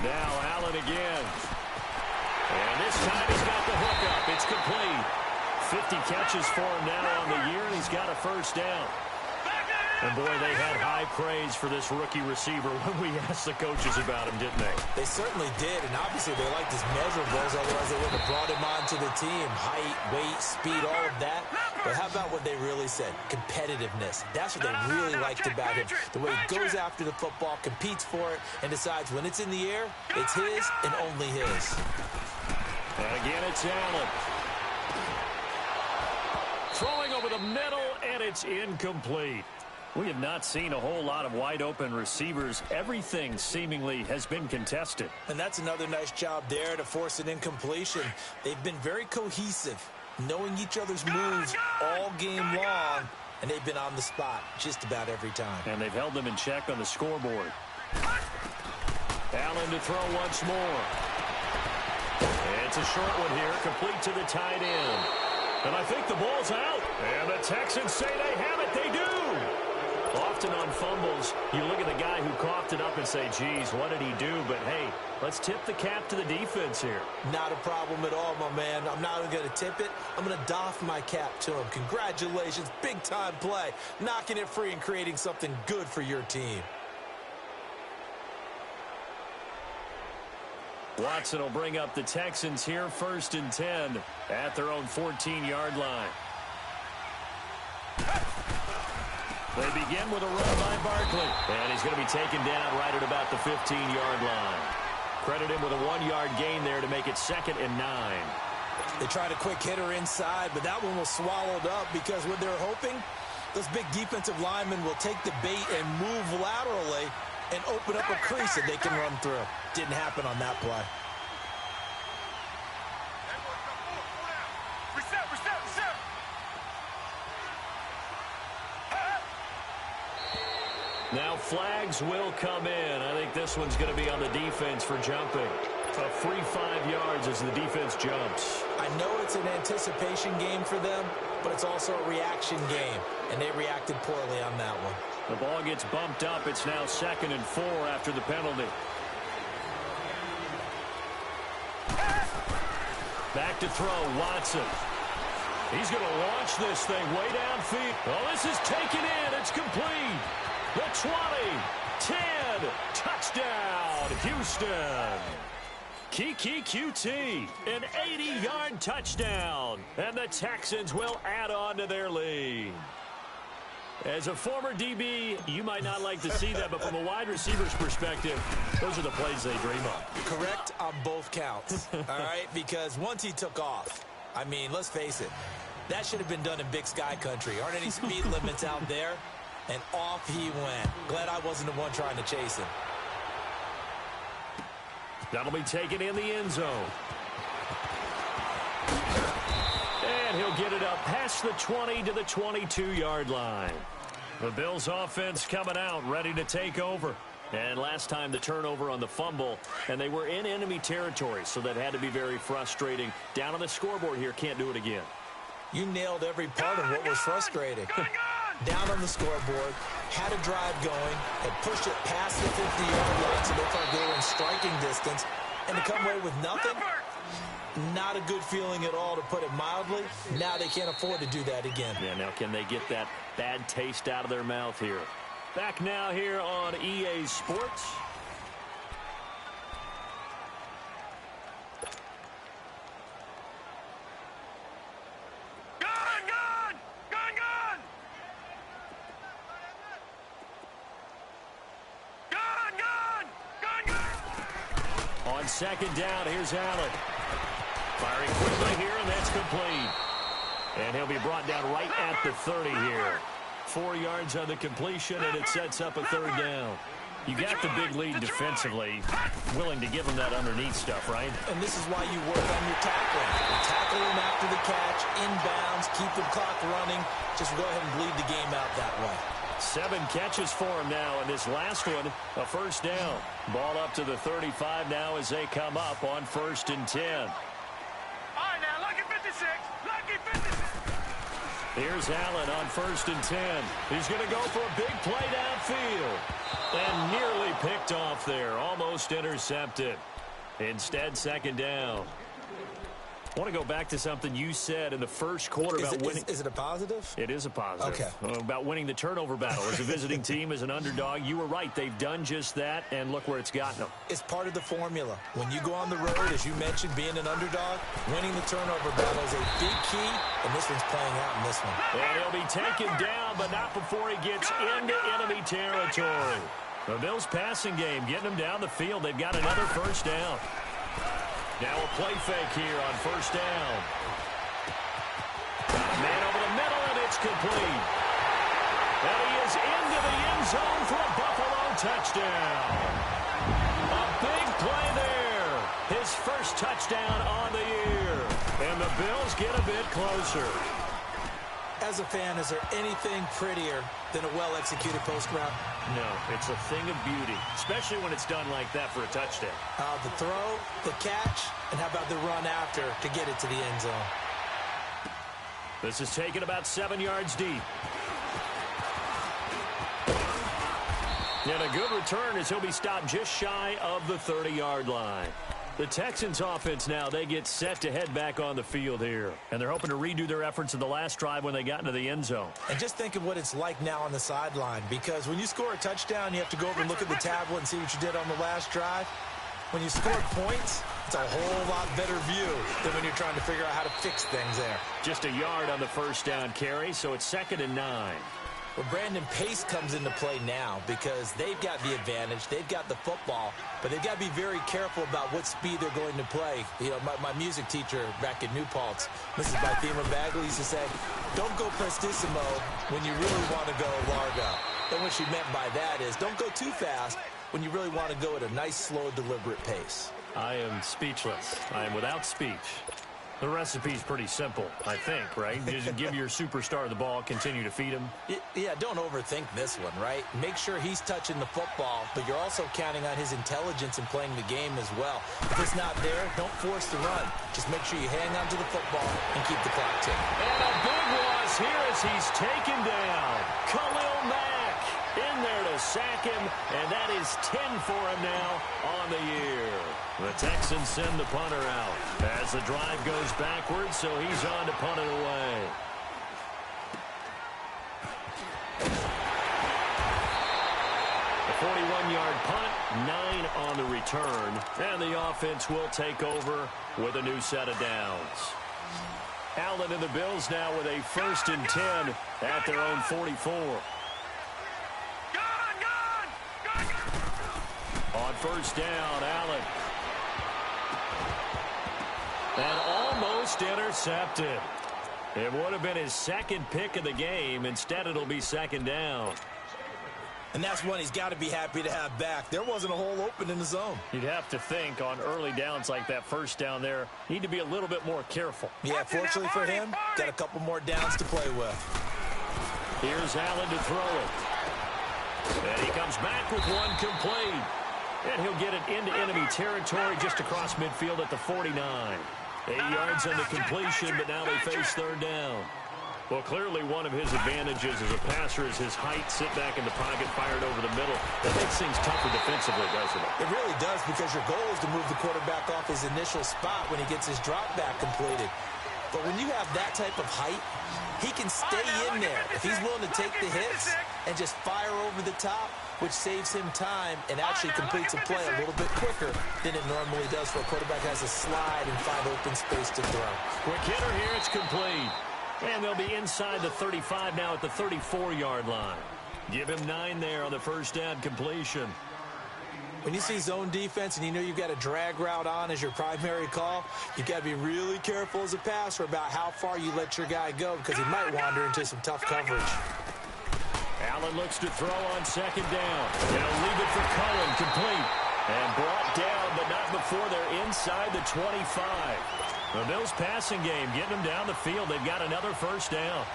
Now Allen again. And this time he's got the hook up. It's complete. 50 catches for him now on the year, and he's got a first down. And, boy, they had high praise for this rookie receiver when we asked the coaches about him, didn't they? They certainly did, and obviously they liked his measurables, otherwise they wouldn't have brought him onto the team. Height, weight, speed, all of that. But how about what they really said? Competitiveness. That's what they really liked about him. The way he goes after the football, competes for it, and decides when it's in the air, it's his and only his. And again, it's Allen. Throwing over the middle, and it's incomplete. We have not seen a whole lot of wide-open receivers. Everything seemingly has been contested. And that's another nice job there to force an incompletion. They've been very cohesive, knowing each other's moves all game long, and they've been on the spot just about every time. And they've held them in check on the scoreboard. Allen to throw once more. It's a short one here, complete to the tight end. And I think the ball's out. And the Texans say they have it. They do. Often on fumbles, you look at the guy who coughed it up and say, geez, what did he do? But, hey, let's tip the cap to the defense here. Not a problem at all, my man. I'm not even going to tip it. I'm going to doff my cap to him. Congratulations, big-time play. Knocking it free and creating something good for your team. Watson will bring up the Texans here, 1st and 10 at their own 14-yard line. They begin with a run by Barkley. And he's going to be taken down right at about the 15-yard line. Credit him with a 1-yard gain there to make it 2nd and 9. They tried a quick hitter inside, but that one was swallowed up because what they're hoping, those big defensive linemen will take the bait and move laterally and open up a crease that they can run through. Didn't happen on that play. Now flags will come in. I think this one's going to be on the defense for jumping. A free 5 yards as the defense jumps. I know it's an anticipation game for them, but it's also a reaction game, and they reacted poorly on that one. The ball gets bumped up. It's now 2nd and 4 after the penalty. Back to throw, Watson. He's going to launch this thing way downfield. Oh, this is taken in. It's complete. The 20, 10, touchdown, Houston. Kiki QT, an 80-yard touchdown, and the Texans will add on to their lead. As a former DB, you might not like to see that, but from a wide receiver's perspective, those are the plays they dream of. Correct on both counts, all right? Because once he took off, I mean, let's face it, that should have been done in Big Sky Country. Aren't any speed limits out there? And off he went. Glad I wasn't the one trying to chase him. That'll be taken in the end zone. And he'll get it up past the 20 to the 22-yard line. The Bills offense coming out, ready to take over. And last time the turnover on the fumble, and they were in enemy territory, so that had to be very frustrating. Down on the scoreboard here, can't do it again. You nailed every part of what was frustrating. Down on the scoreboard, had a drive going, had pushed it past the 50-yard line, so they thought they were in striking distance, and to come away with nothing, not a good feeling at all, to put it mildly. Now they can't afford to do that again. Yeah, now can they get that bad taste out of their mouth here? Back now here on EA Sports. on second down. Here's Allen. Firing quickly here, and that's complete. And he'll be brought down right at the 30 here. 4 yards on the completion, and it sets up a third down. You got the big lead defensively, willing to give them that underneath stuff, right? And this is why you work on your tackling. You tackle them after the catch, inbounds, keep the clock running. Just go ahead and bleed the game out that way. 7 catches for him now, and this last one, a first down. Ball up to the 35 now as they come up on 1st and 10. All right, now, lucky 56. Lucky 56. Here's Allen on 1st and 10. He's going to go for a big play downfield. And nearly picked off there. Almost intercepted. Instead, second down. I want to go back to something you said in the first quarter about winning. Is it a positive? It is a positive. Okay. About winning the turnover battle. As a visiting team, as an underdog, you were right. They've done just that, and look where it's gotten them. It's part of the formula. When you go on the road, as you mentioned, being an underdog, winning the turnover battle is a big key, and this one's playing out in this one. And he'll be taken down, but not before he gets into enemy territory. The Bills' passing game, getting them down the field. They've got another first down. Now a play fake here on first down. Got a man over the middle, and it's complete. And he is into the end zone for a Buffalo touchdown. A big play there. His first touchdown on the year. And the Bills get a bit closer. As a fan, is there anything prettier than a well-executed post route? No, it's a thing of beauty, especially when it's done like that for a touchdown. The throw, the catch, and how about the run after to get it to the end zone? This is taken about 7 yards deep. And a good return as he'll be stopped just shy of the 30-yard line. The Texans offense now, they get set to head back on the field here. And they're hoping to redo their efforts in the last drive when they got into the end zone. And just think of what it's like now on the sideline, because when you score a touchdown, you have to go over and look at the tablet and see what you did on the last drive. When you score points, it's a whole lot better view than when you're trying to figure out how to fix things there. Just a yard on the first down carry, so it's 2nd and 9. Well, Brandon, pace comes into play now because they've got the advantage. They've got the football, but they've got to be very careful about what speed they're going to play. You know, my music teacher back in New Paltz, Mrs. Bythema Bagley, used to say, don't go prestissimo when you really want to go largo. And what she meant by that is don't go too fast when you really want to go at a nice, slow, deliberate pace. I am speechless. I am without speech. The recipe's pretty simple, I think, right? Just give your superstar the ball, continue to feed him. Yeah, don't overthink this one, right? Make sure he's touching the football, but you're also counting on his intelligence in playing the game as well. If it's not there, don't force the run. Just make sure you hang on to the football and keep the clock ticking. And a big loss here as he's taken down. Khalil Mack in there to sack him, and that is 10 for him now on the year. The Texans send the punter out as the drive goes backwards, so he's on to punt it away. A 41-yard punt, 9 on the return, and the offense will take over with a new set of downs. Allen and the Bills now with a 1st and 10 at their own 44. On first down, Allen. And almost intercepted. It would have been his 2nd pick of the game. Instead, it'll be 2nd down. And that's one he's got to be happy to have back. There wasn't a hole open in the zone. You'd have to think on early downs like that first down there, need to be a little bit more careful. Yeah, fortunately for him, got a couple more downs to play with. Here's Allen to throw it. And he comes back with one complete. And he'll get it into enemy territory just across midfield at the 49. 8 yards on the completion, but now they face 3rd down. Well, clearly one of his advantages as a passer is his height, sit back in the pocket, fired over the middle. That makes things tougher defensively, doesn't it? It really does, because your goal is to move the quarterback off his initial spot when he gets his drop back completed. But when you have that type of height, he can stay in there if he's willing to take the hits and just fire over the top, which saves him time and actually completes a play a little bit quicker than it normally does for a quarterback who has to slide and find open space to throw. Quick hitter here, it's complete. And they'll be inside the 35 now at the 34-yard line. Give him 9 there on the first down completion. When you see zone defense and you know you've got a drag route on as your primary call, you've got to be really careful as a passer about how far you let your guy go because he might wander into some tough coverage. Allen looks to throw on second down. They'll leave it for Cohen, complete. And brought down, but not before they're inside the 25. The Bills passing game, getting them down the field. They've got another first down.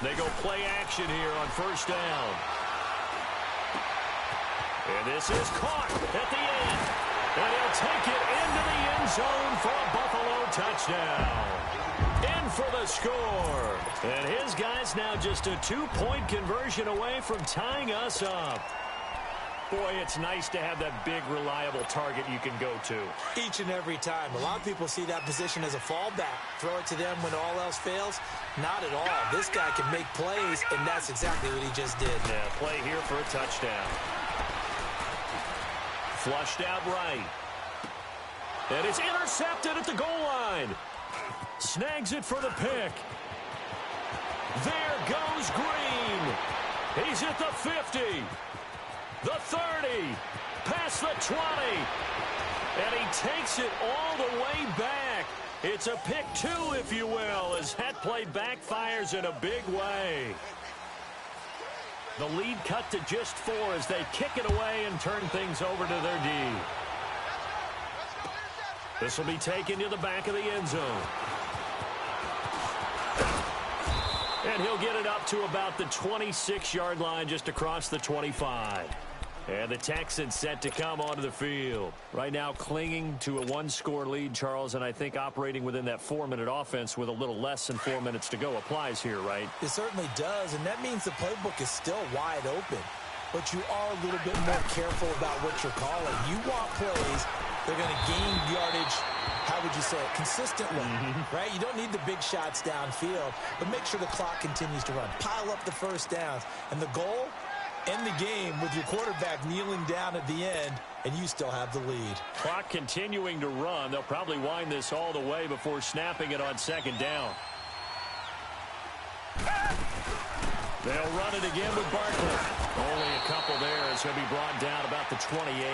They go play action here on first down. And this is caught at the end. And he'll take it into the end zone for a Buffalo touchdown. In for the score. And his guy's now just a 2-point conversion away from tying us up. Boy, it's nice to have that big, reliable target you can go to. Each and every time. A lot of people see that position as a fallback. Throw it to them when all else fails. Not at all. This guy can make plays, and that's exactly what he just did. Yeah, play here for a touchdown. Flushed out right. And it's intercepted at the goal line. Snags it for the pick. There goes Green. He's at the 50. The 30, past the 20, and he takes it all the way back. It's a pick two, if you will, as that play backfires in a big way. The lead cut to just 4 as they kick it away and turn things over to their D. This will be taken to the back of the end zone. And he'll get it up to about the 26-yard line just across the 25. And the Texans set to come onto the field. Right now clinging to a 1-score lead, Charles, and I think operating within that 4-minute offense with a little less than 4 minutes to go applies here, right? It certainly does, and that means the playbook is still wide open. But you are a little bit more careful about what you're calling. You want plays, they're going to gain yardage, how would you say it, consistently, right? You don't need the big shots downfield, but make sure the clock continues to run. Pile up the first downs, and the goal, end the game with your quarterback kneeling down at the end, and you still have the lead. Clock continuing to run. They'll probably wind this all the way before snapping it on second down. They'll run it again with Barkley. Only a couple there as he'll be brought down about the 28.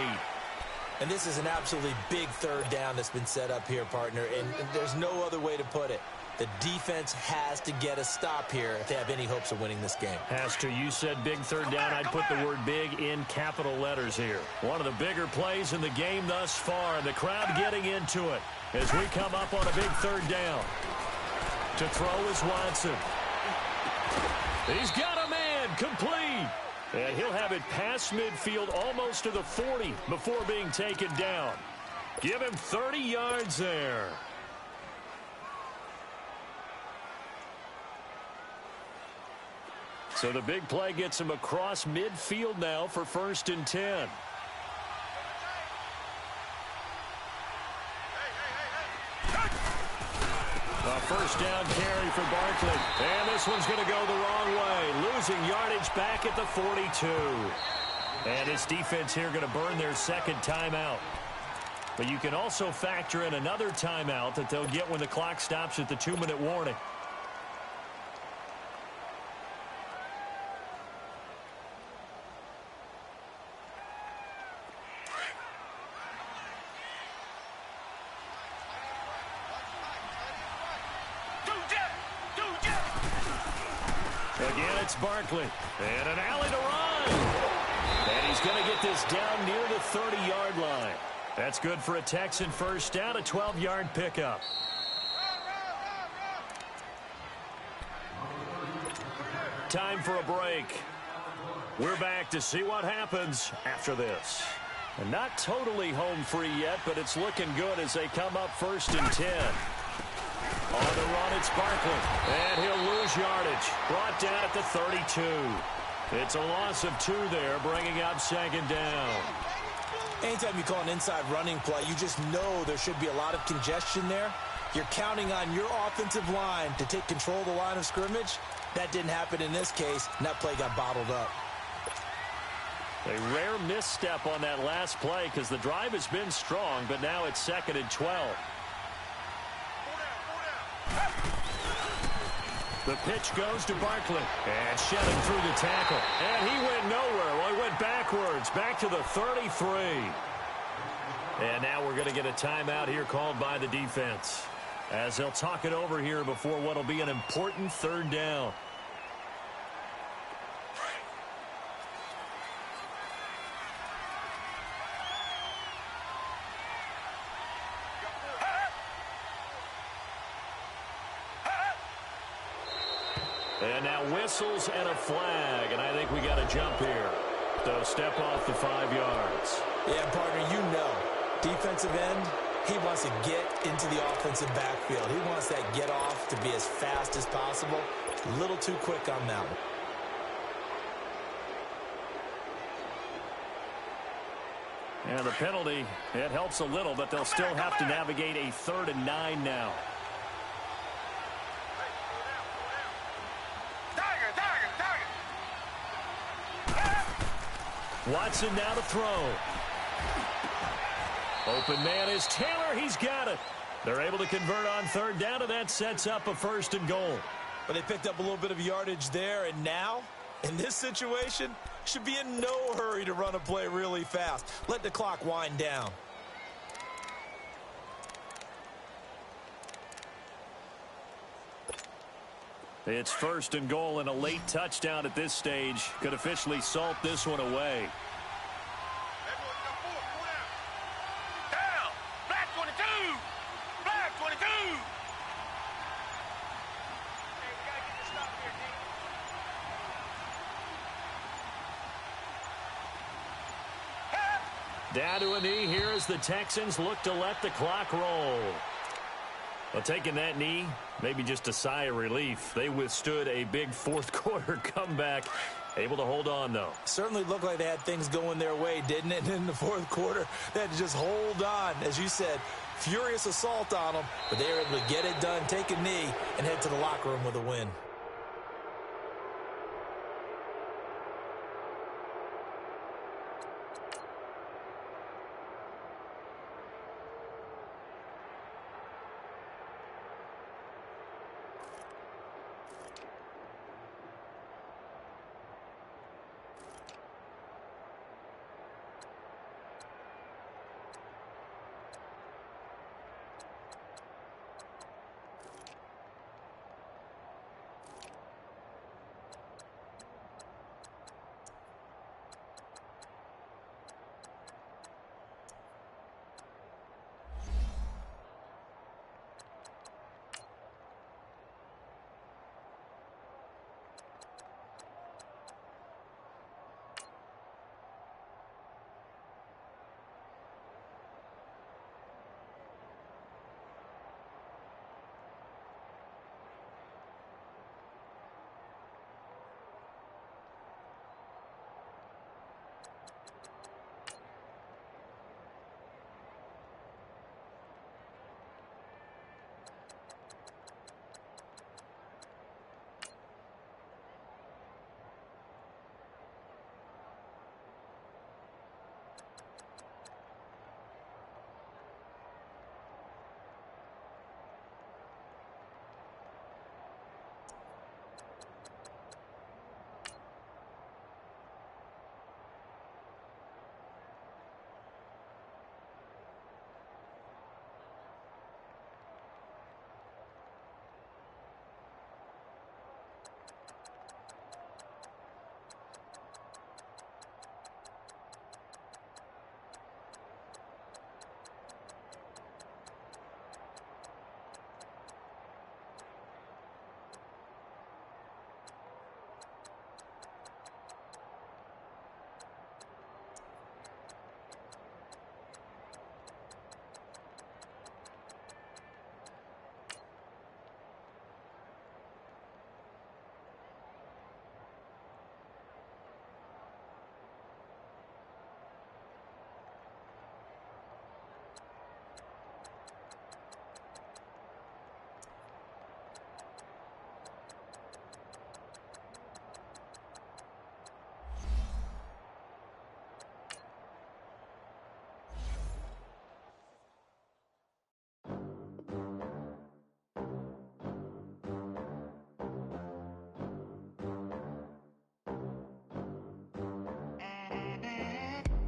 And this is an absolutely big third down that's been set up here, partner, and there's no other way to put it. The defense has to get a stop here if they have any hopes of winning this game. Has to. You said big third down. I'd put the word big in capital letters here. One of the bigger plays in the game thus far, and the crowd getting into it as we come up on a big third down. To throw is Watson. He's got a man, complete. And he'll have it past midfield almost to the 40 before being taken down. Give him 30 yards there. So the big play gets him across midfield now for 1st and 10. A first down carry for Barkley. And this one's going to go the wrong way. Losing yardage back at the 42. And this defense here going to burn their second timeout. But you can also factor in another timeout that they'll get when the clock stops at the 2-minute warning. Again, it's Barkley. And an alley to run. And he's going to get this down near the 30-yard line. That's good for a Texan first down, a 12-yard pickup. Time for a break. We're back to see what happens after this. And not totally home free yet, but it's looking good as they come up 1st and 10. On the run, it's Barkley. And he'll lose yardage. Brought down at the 32. It's a loss of 2 there, bringing up 2nd down. Anytime you call an inside running play, you just know there should be a lot of congestion there. You're counting on your offensive line to take control of the line of scrimmage. That didn't happen in this case, and that play got bottled up. A rare misstep on that last play because the drive has been strong, but now it's 2nd and 12. The pitch goes to Barkley. And shoving through the tackle. And he went nowhere. Well, he went backwards. Back to the 33. And now we're going to get a timeout here called by the defense, as they'll talk it over here before what will be an important third down. And now whistles and a flag, and I think we got a jump here. So step off the 5 yards. Yeah, partner, you know, defensive end, he wants to get into the offensive backfield. He wants that get off to be as fast as possible. A little too quick on that one. And the penalty, it helps a little, but they'll still have to navigate a 3rd and 9 now. Watson now to throw. Open man is Taylor. He's got it. They're able to convert on 3rd down, and that sets up a 1st and goal. But they picked up a little bit of yardage there, and now, in this situation, should be in no hurry to run a play really fast. Let the clock wind down. It's 1st and goal, and a late touchdown at this stage could officially salt this one away. Down! Black 22! Black 22! Down to a knee here as the Texans look to let the clock roll. Well, taking that knee, maybe just a sigh of relief. They withstood a big 4th quarter comeback. Able to hold on, though. Certainly looked like they had things going their way, didn't it? And in the 4th quarter, they had to just hold on. As you said, furious assault on them, but they were able to get it done, take a knee, and head to the locker room with a win.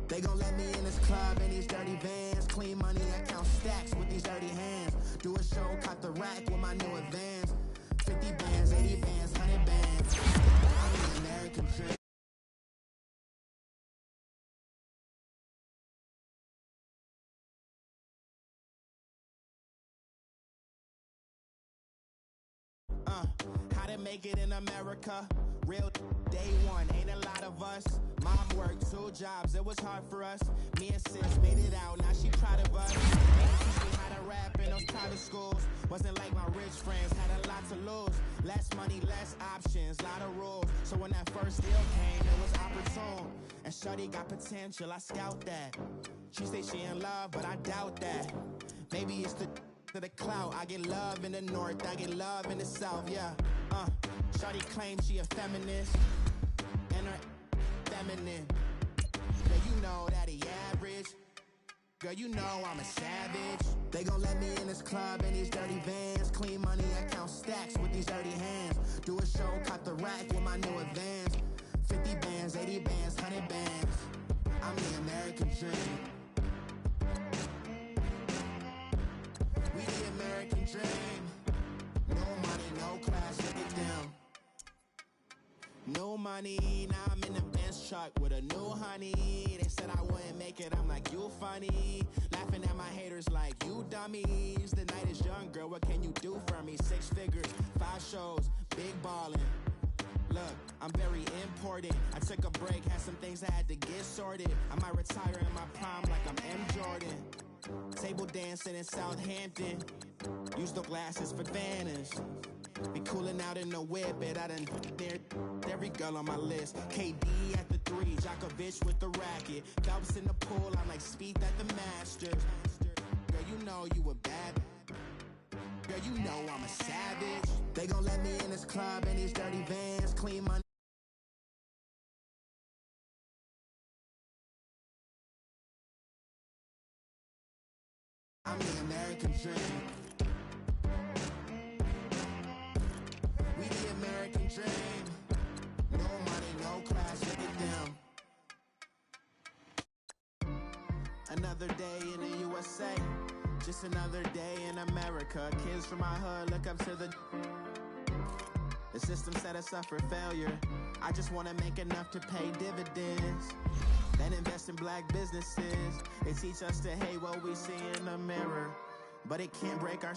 They gon' let me in this club in these dirty vans. Clean money, I count stacks with these dirty hands. Do a show, cut the rack with my new advance. 50 bands, 80 bands, 100 bands. I'm the American dream. How to make it in America? Real day one, ain't a lot of us. Mom worked 2 jobs, it was hard for us. Me and sis made it out, now she proud of us. Ain't teach me how to rap in those private schools. Wasn't like my rich friends, had a lot to lose. Less money, less options, lot of rules. So when that first deal came, it was opportune. And shorty got potential, I scout that. She say she in love, but I doubt that. Maybe it's the to the clout. I get love in the north, I get love in the south, yeah. Shawty claims she a feminist, and her feminine. Girl, you know that he average. Girl, you know I'm a savage. They gon' let me in this club in these dirty vans. Clean money, I count stacks with these dirty hands. Do a show, cut the rack with my new advance. 50 bands, 80 bands, 100 bands. I'm the American dream. We the American dream. No money, no class, look at them. No money, now I'm in the Benz truck with a new honey. They said I wouldn't make it, I'm like, you funny. Laughing at my haters like, you dummies. The night is young, girl, what can you do for me? 6 figures, 5 shows, big ballin'. Look, I'm very important. I took a break, had some things I had to get sorted. I might retire in my prime like I'm M. Jordan. Table dancing in Southampton. Use the glasses for Vannas. Be cooling out in the whip, but I done there every girl on my list. KD at the 3, Djokovic with the racket. Phelps in the pool, I'm like Speed at the Masters. Girl, you know you a bad. Girl, you know I'm a savage. They gon' let me in this club in these dirty vans. Clean money. I'm the American dream. We the American dream. No money, no class, look at them. Another day in the USA. Just another day in America. Kids from my hood look up to the system set us up for failure. I just want to make enough to pay dividends. Then invest in black businesses. They teach us to hate what we see in the mirror, but it can't break our